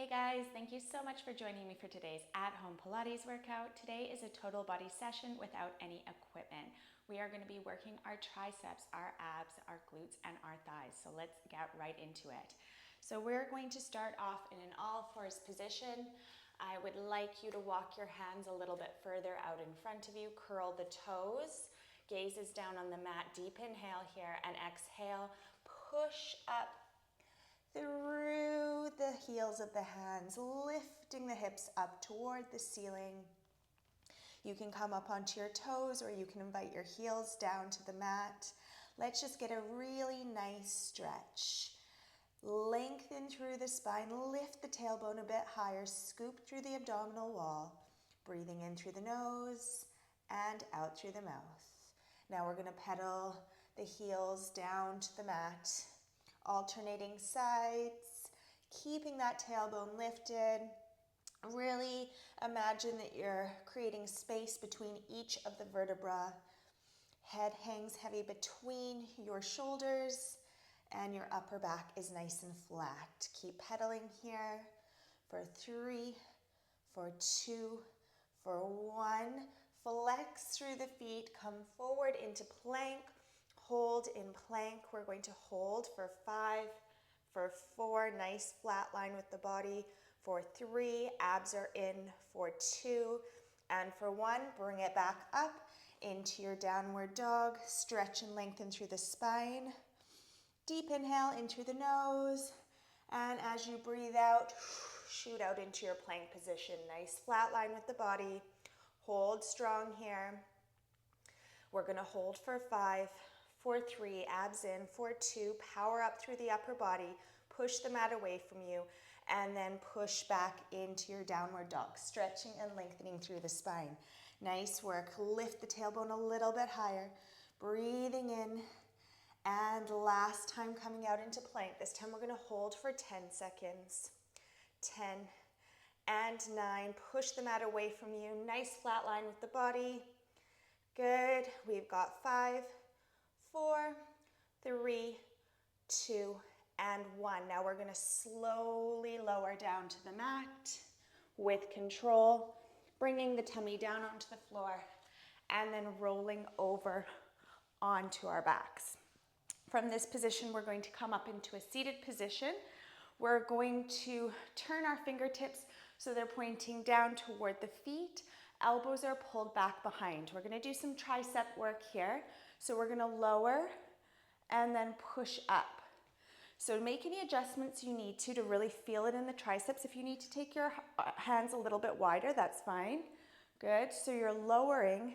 Hey guys, thank you so much for joining me for today's at-home Pilates workout. Today is a total body session without any equipment. We are going to be working our triceps, our abs, our glutes, and our thighs. So let's get right into it. So we're going to start off in an all-fours position. I would like you to walk your hands a little bit further out in front of you, curl the toes, gazes down on the mat, deep inhale here, and exhale, push up through the heels of the hands, lifting the hips up toward the ceiling. You can come up onto your toes or you can invite your heels down to the mat. Let's just get a really nice stretch. Lengthen through the spine, lift the tailbone a bit higher, scoop through the abdominal wall, breathing in through the nose and out through the mouth. Now we're going to pedal the heels down to the mat, alternating sides, keeping that tailbone lifted. Really imagine that you're creating space between each of the vertebrae. Head hangs heavy between your shoulders and your upper back is nice and flat. Keep pedaling here for 3, for 2, for 1. Flex through the feet, come forward into plank. Hold in plank. We're going to hold for 5, for 4, nice flat line with the body. For 3, abs are in. For 2, and for 1, bring it back up into your downward dog. Stretch and lengthen through the spine. Deep inhale in through the nose, and as you breathe out, shoot out into your plank position. Nice flat line with the body. Hold strong here. We're going to hold for 5, for 3, abs in, for 2, power up through the upper body, push the mat away from you, and then push back into your downward dog, stretching and lengthening through the spine. Nice work. Lift the tailbone a little bit higher, breathing in, and last time coming out into plank. This time we're going to hold for 10 seconds. 10 and 9. Push the mat away from you. Nice flat line with the body. Good. We've got 5, 4, 3, 2, and 1. Now we're going to slowly lower down to the mat with control, bringing the tummy down onto the floor, and then rolling over onto our backs. From this position, we're going to come up into a seated position. We're going to turn our fingertips so they're pointing down toward the feet. Elbows are pulled back behind. We're going to do some tricep work here. So we're going to lower and then push up. So make any adjustments you need to really feel it in the triceps. If you need to take your hands a little bit wider, that's fine. Good. So you're lowering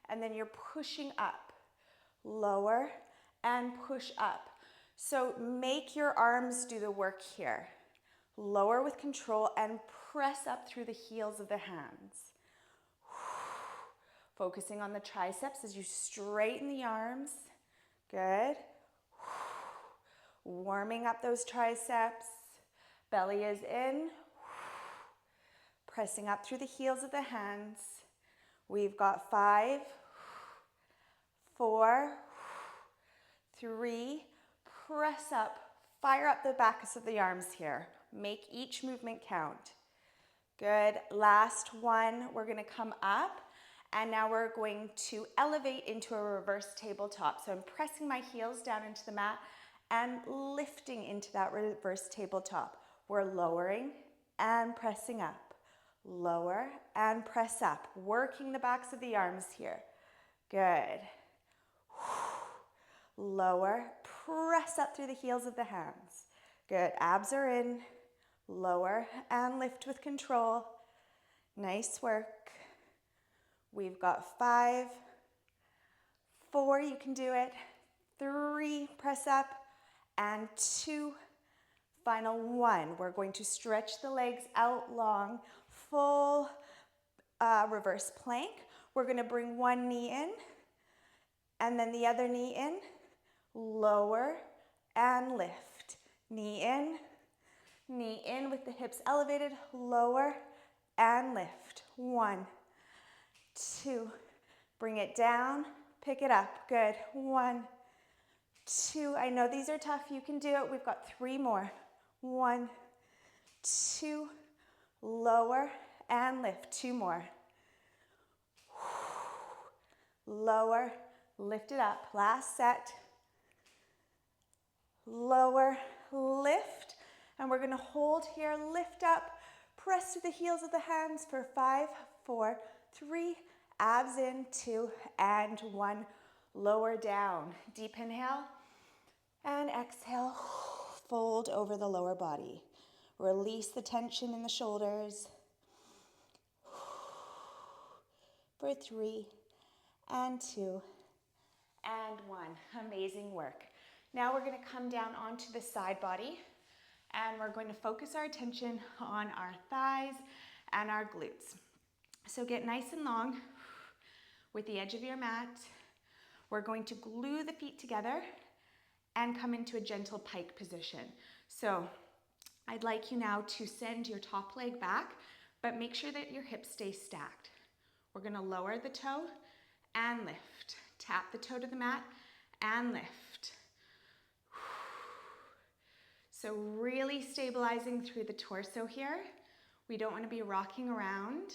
and then you're pushing up. Lower and push up. So make your arms do the work here. Lower with control and press up through the heels of the hands. Focusing on the triceps as you straighten the arms. Good. Warming up those triceps. Belly is in. Pressing up through the heels of the hands. We've got 5, 4, 3, press up, fire up the backs of the arms here. Make each movement count. Good. Last one, we're going to come up, and now we're going to elevate into a reverse tabletop. So I'm pressing my heels down into the mat and lifting into that reverse tabletop. We're lowering and pressing up. Lower and press up. Working the backs of the arms here. Good. Lower, press up through the heels of the hands. Good, abs are in. Lower and lift with control. Nice work. We've got 5, 4, you can do it. 3, press up, and 2, final 1. We're going to stretch the legs out long, full reverse plank. We're going to bring one knee in, and then the other knee in. Lower and lift. Knee in with the hips elevated. Lower and lift. 1, 2, bring it down, pick it up. Good. 1, 2. I know these are tough. You can do it. We've got 3 more. 1, 2, lower and lift. 2 more. Lower, lift it up. Last set. Lower, lift. And we're going to hold here, lift up, press to the heels of the hands for 5, 4, 3, abs in, 2, and 1. Lower down. Deep inhale and exhale. Fold over the lower body. Release the tension in the shoulders. For 3, and 2, and 1. Amazing work. Now we're going to come down onto the side body, and we're going to focus our attention on our thighs and our glutes. So get nice and long with the edge of your mat. We're going to glue the feet together and come into a gentle pike position. So I'd like you now to send your top leg back, but make sure that your hips stay stacked. We're going to lower the toe and lift. Tap the toe to the mat and lift. So really stabilizing through the torso here. We don't want to be rocking around.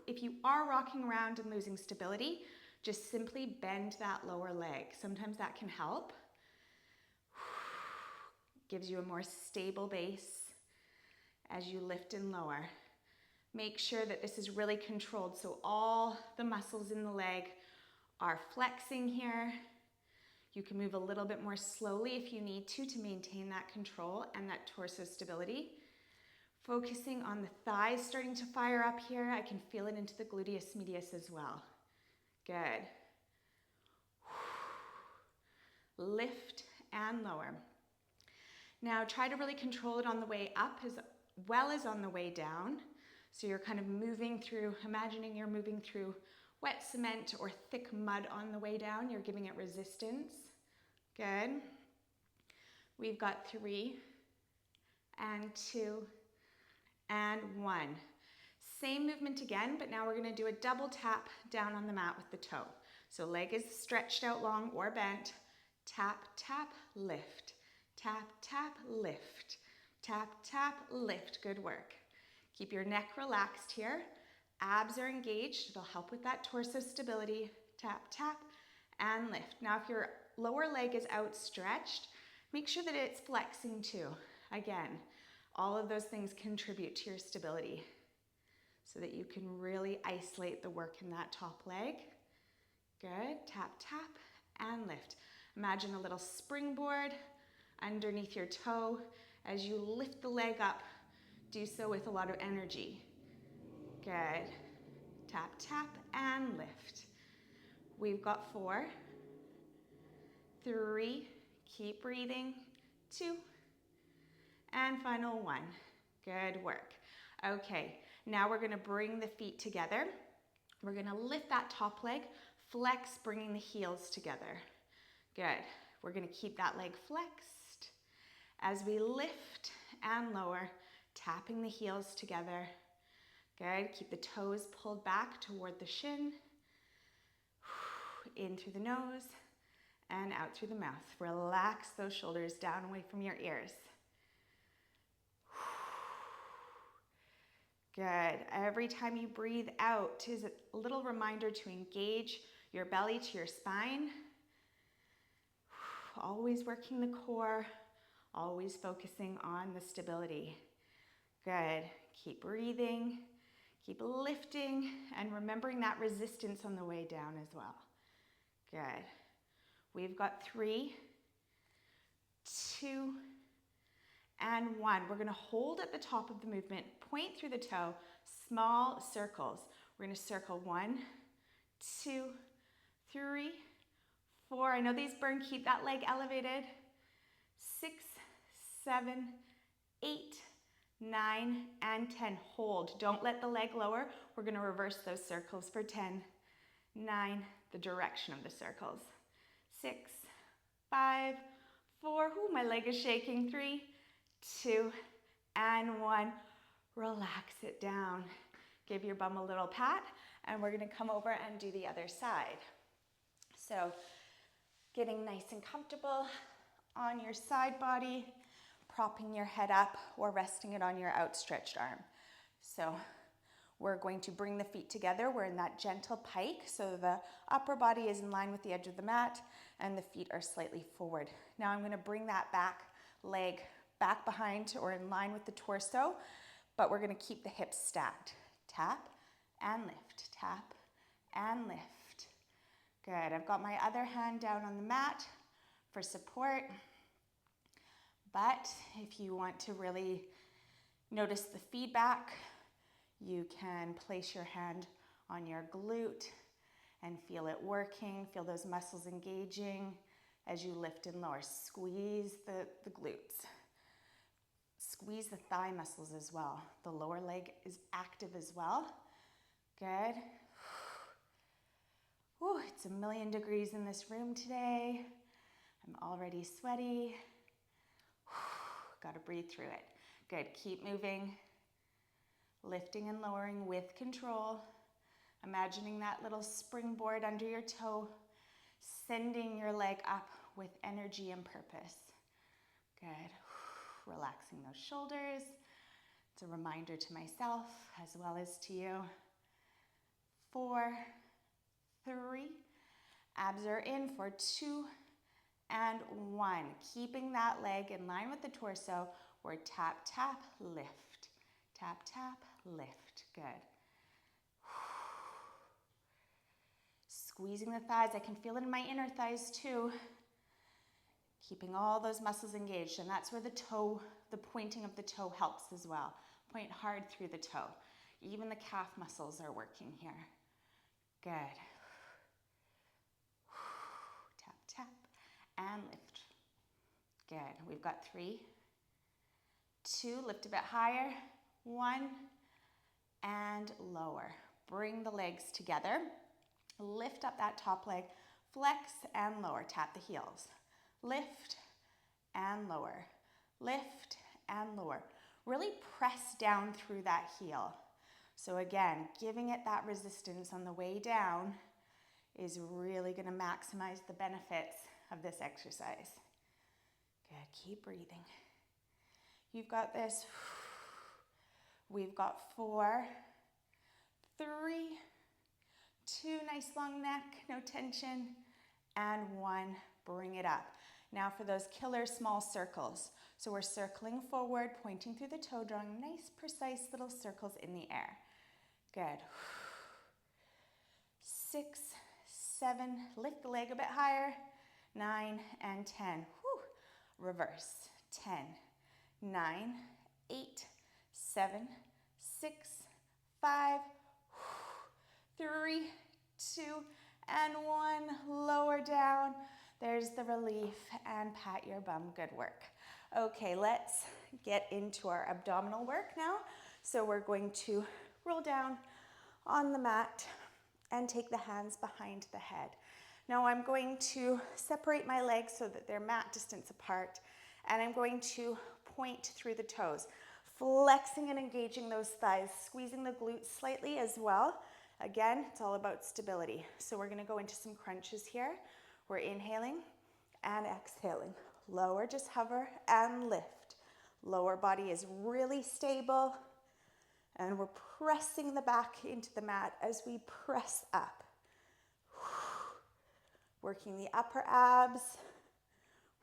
If you are rocking around and losing stability, just simply bend that lower leg. Sometimes that can help. Gives you a more stable base as you lift and lower. Make sure that this is really controlled, so all the muscles in the leg are flexing here. You can move a little bit more slowly if you need to maintain that control and that torso stability. Focusing on the thighs starting to fire up here. I can feel it into the gluteus medius as well. Good. Lift and lower. Now try to really control it on the way up as well as on the way down. So you're kind of moving through, imagining you're moving through wet cement or thick mud on the way down. You're giving it resistance. Good. We've got 3, and 2, and 1. Same movement again, but now we're going to do a double tap down on the mat with the toe. So leg is stretched out long or bent. Tap, tap, lift. Tap, tap, lift. Tap, tap, lift. Good work. Keep your neck relaxed here. Abs are engaged. It'll help with that torso stability. Tap, tap, and lift. Now if your lower leg is outstretched, make sure that it's flexing too. Again, all of those things contribute to your stability so that you can really isolate the work in that top leg. Good. Tap, tap, and lift. Imagine a little springboard underneath your toe. As you lift the leg up, do so with a lot of energy. Good. Tap, tap, and lift. We've got 4, 3, keep breathing, 2, and final 1. Good work. Okay, now we're going to bring the feet together. We're going to lift that top leg, flex, bringing the heels together. Good. We're going to keep that leg flexed as we lift and lower, tapping the heels together. Good. Keep the toes pulled back toward the shin. In through the nose and out through the mouth. Relax those shoulders down away from your ears. Good. Every time you breathe out is a little reminder to engage your belly to your spine. Always working the core, always focusing on the stability. Good. Keep breathing, keep lifting, and remembering that resistance on the way down as well. Good. We've got 3, 2, and 1. We're going to hold at the top of the movement, point through the toe, small circles. We're going to circle 1, 2, 3, 4. I know these burn. Keep that leg elevated. 6, 7, 8, 9, and 10. Hold. Don't let the leg lower. We're going to reverse those circles for 10, 9, the direction of the circles. 6, 5, 4. Ooh, my leg is shaking. 3, 2, and 1. Relax it down. Give your bum a little pat, and we're going to come over and do the other side. So, getting nice and comfortable on your side body. propping your head up or resting it on your outstretched arm. So we're going to bring the feet together. We're in that gentle pike, so the upper body is in line with the edge of the mat and the feet are slightly forward. Now I'm going to bring that back leg back behind or in line with the torso, but we're going to keep the hips stacked. Tap and lift, tap and lift. Good. I've got my other hand down on the mat for support, but if you want to really notice the feedback, you can place your hand on your glute and feel it working, feel those muscles engaging as you lift and lower. Squeeze the glutes. Squeeze the thigh muscles as well. The lower leg is active as well. Good. Whew, it's 1,000,000 degrees in this room today. I'm already sweaty. Got to breathe through it. Good. Keep moving. Lifting and lowering with control. Imagining that little springboard under your toe, sending your leg up with energy and purpose. Good. Relaxing those shoulders. It's a reminder to myself as well as to you. 4, 3. Abs are in for 2 and 1. Keeping that leg in line with the torso. We're tap, tap, lift. Tap, tap, lift. Good. Squeezing the thighs. I can feel it in my inner thighs too. Keeping all those muscles engaged. And that's where the toe, the pointing of the toe helps as well. Point hard through the toe. Even the calf muscles are working here. Good. Tap, tap, and lift. Good. We've got 3, 2, lift a bit higher. 1, and lower. Bring the legs together. Lift up that top leg. Flex and lower. Tap the heels. Lift and lower. Lift and lower. Really press down through that heel. So again, giving it that resistance on the way down is really going to maximize the benefits of this exercise. Good. Keep breathing. You've got this. We've got 4, 3, 2, nice long neck, no tension, and 1, bring it up. Now for those killer small circles. So we're circling forward, pointing through the toe, drawing nice, precise little circles in the air. Good. 6, 7, lift the leg a bit higher. 9 and 10. Whew. Reverse. 10, 9, 8, 7, 6, 5, 3, 2, and 1. Lower down. There's the relief and pat your bum. Good work. Okay, let's get into our abdominal work now. So we're going to roll down on the mat and take the hands behind the head. Now I'm going to separate my legs so that they're mat distance apart, and I'm going to point through the toes, flexing and engaging those thighs, squeezing the glutes slightly as well. Again, it's all about stability. So we're going to go into some crunches here. We're inhaling and exhaling. Lower, just hover and lift. Lower body is really stable, and we're pressing the back into the mat as we press up. Working the upper abs,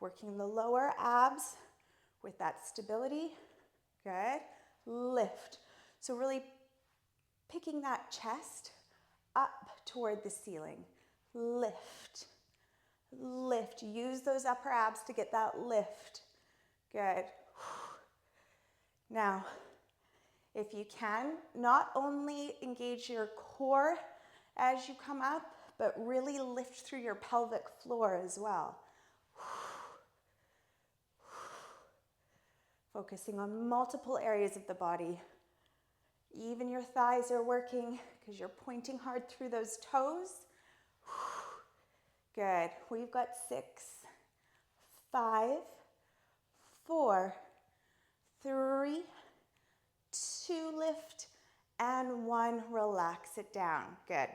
working the lower abs with that stability. Good. Lift. So really picking that chest up toward the ceiling. Lift. Lift. Use those upper abs to get that lift. Good. Now, if you can, not only engage your core as you come up, but really lift through your pelvic floor as well. Focusing on multiple areas of the body. Even your thighs are working because you're pointing hard through those toes. Good. We've got 6, 5, 4, 3, 2, lift, and 1, relax it down. Good.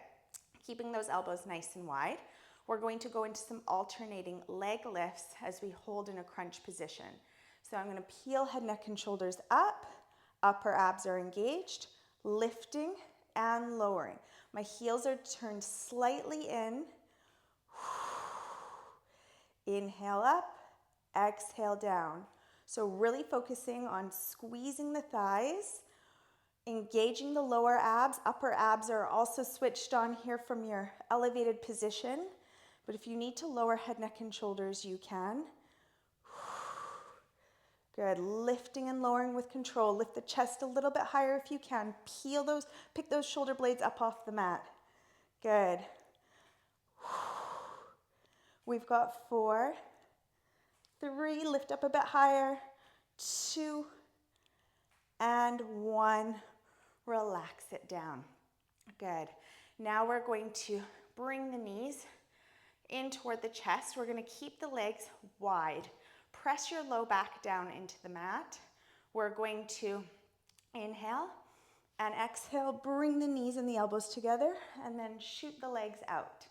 Keeping those elbows nice and wide. We're going to go into some alternating leg lifts as we hold in a crunch position. So I'm going to peel head, neck, and shoulders up. Upper abs are engaged, lifting and lowering. My heels are turned slightly in. Inhale up, exhale down. So really focusing on squeezing the thighs, engaging the lower abs. Upper abs are also switched on here from your elevated position. But if you need to lower head, neck, and shoulders, you can. Good, lifting and lowering with control. Lift the chest a little bit higher if you can. Pick those shoulder blades up off the mat. Good. We've got 4, 3, lift up a bit higher, 2, and 1. Relax it down. Good. Now we're going to bring the knees in toward the chest. We're going to keep the legs wide. Press your low back down into the mat. We're going to inhale and exhale, bring the knees and the elbows together, and then shoot the legs out.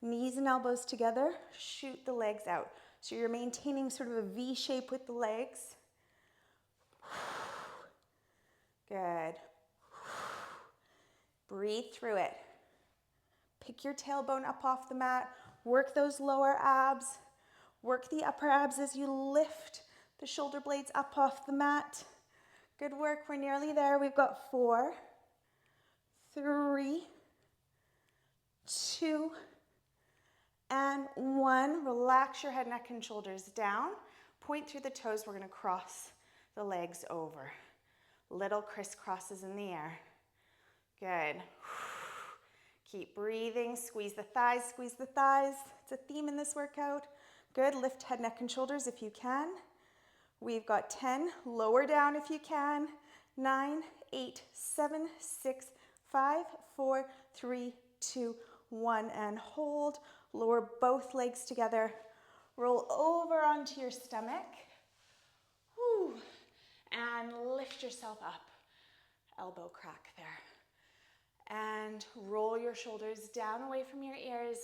Knees and elbows together, shoot the legs out. So you're maintaining sort of a V shape with the legs. Good. Breathe through it. Pick your tailbone up off the mat. Work those lower abs. Work the upper abs as you lift the shoulder blades up off the mat. Good work. We're nearly there. We've got 4, 3, 2, and 1. Relax your head, neck, and shoulders down. Point through the toes. We're going to cross the legs over. Little crisscrosses in the air. Good. Keep breathing. Squeeze the thighs, squeeze the thighs. It's a theme in this workout. Good. Lift head, neck, and shoulders if you can. We've got 10. Lower down if you can. 9, 8, 7, 6, 5, 4, 3, 2, 1. And hold. Lower both legs together. Roll over onto your stomach. Whew. And lift yourself up. Elbow crack there. And roll your shoulders down away from your ears.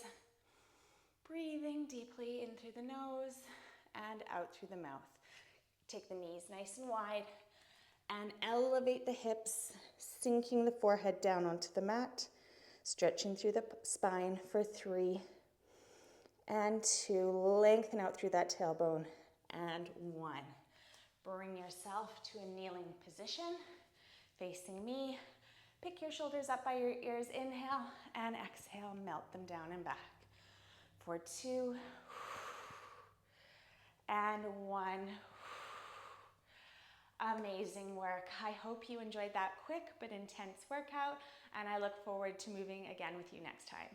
Breathing deeply in through the nose and out through the mouth. Take the knees nice and wide and elevate the hips, sinking the forehead down onto the mat, stretching through the spine for 3 and 2. Lengthen out through that tailbone and 1. Bring yourself to a kneeling position, facing me. Pick your shoulders up by your ears. Inhale and exhale. Melt them down and back. For 2 and 1. Amazing work. I hope you enjoyed that quick but intense workout, and I look forward to moving again with you next time.